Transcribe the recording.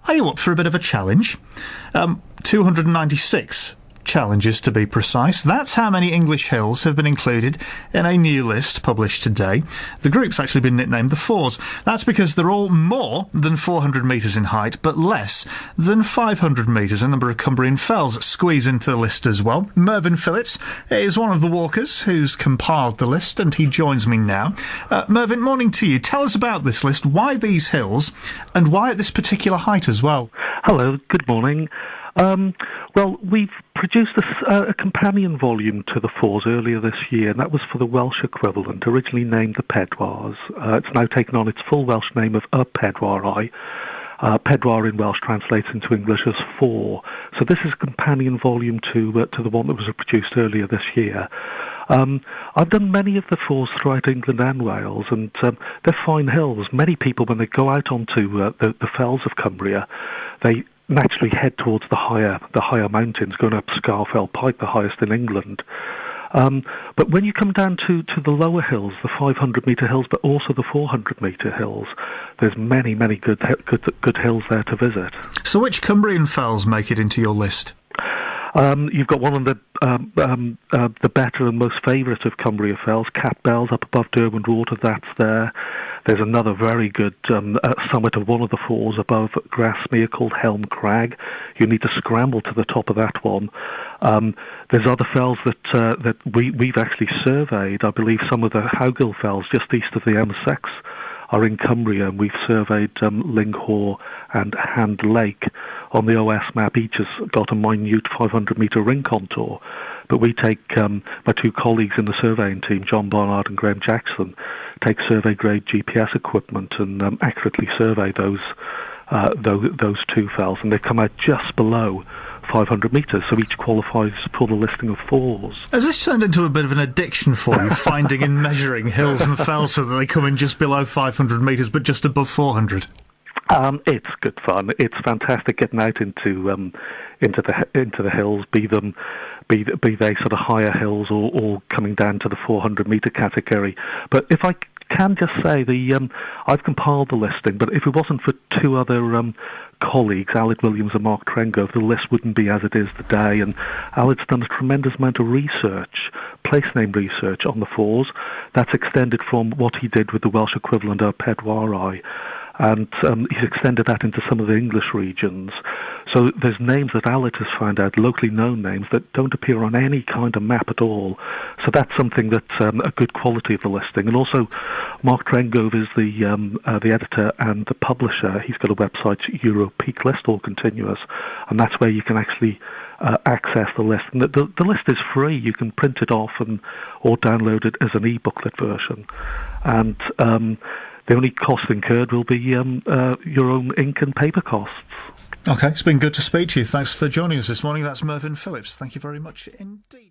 Are you up for a bit of a challenge? 296 challenges to be precise. That's how many English hills have been included in a new list published today. The group's actually been nicknamed the Fours. That's because they're all more than 400 metres in height, but less than 500 metres. A number of Cumbrian fells squeeze into the list as well. Myrddyn Phillips is one of the walkers who's compiled the list, and he joins me now. Myrddyn, morning to you. Tell us about this list, why these hills, and why at this particular height as well. Hello, good morning. Well, we've produced a companion volume to the Fours earlier this year, and that was for the Welsh equivalent, originally named the Pedwars. It's now taken on its full Welsh name of Pedwarau. Pedwar in Welsh translates into English as four. So this is a companion volume to the one that was produced earlier this year. I've done many of the Fours throughout England and Wales, and they're fine hills. Many people, when they go out onto the fells of Cumbria, they naturally head towards the higher mountains, going up Scarfell Pike, the highest in England. But when you come down to the lower hills, the 500-metre hills, but also the 400-metre hills, there's many good hills there to visit. So which Cumbrian fells make it into your list? You've got one of the better and most favourite of Cumbria fells, Cat Bells, up above Derwent Water, that's there. There's another very good summit of one of the Fours above Grasmere called Helm Crag. You need to scramble to the top of that one. There's other fells that we've actually surveyed. I believe some of the Howgill fells just east of the M6 are in Cumbria, and we've surveyed Linghaw and Hand Lake. On the OS map, each has got a minute 500-metre ring contour. But we take, my two colleagues in the surveying team, John Barnard and Graham Jackson, take survey-grade GPS equipment and accurately survey those two fells, and they come out just below 500 metres, so each qualifies for the listing of Fours. Has this turned into a bit of an addiction for you, finding and measuring hills and fells so that they come in just below 500 metres but just above 400? It's good fun. It's fantastic getting out into the hills, be they sort of higher hills or coming down to the 400-metre category. But if I can just say, I've compiled the listing, but if it wasn't for two other colleagues, Aled Williams and Mark Trengove, the list wouldn't be as it is today. And Aled's done a tremendous amount of research, place name research on the Fours. That's extended from what he did with the Welsh equivalent of Pedwarau. And he's extended that into some of the English regions. So there's names that Aled has found out, locally known names, that don't appear on any kind of map at all. So that's something that's a good quality of the listing. And also, Mark Trengove is the editor and the publisher. He's got a website, Euro Peak List, all continuous, and that's where you can actually access the list. And the list is free. You can print it off or download it as an e-booklet version. And the only cost incurred will be your own ink and paper costs. OK, it's been good to speak to you. Thanks for joining us this morning. That's Myrddyn Phillips. Thank you very much indeed.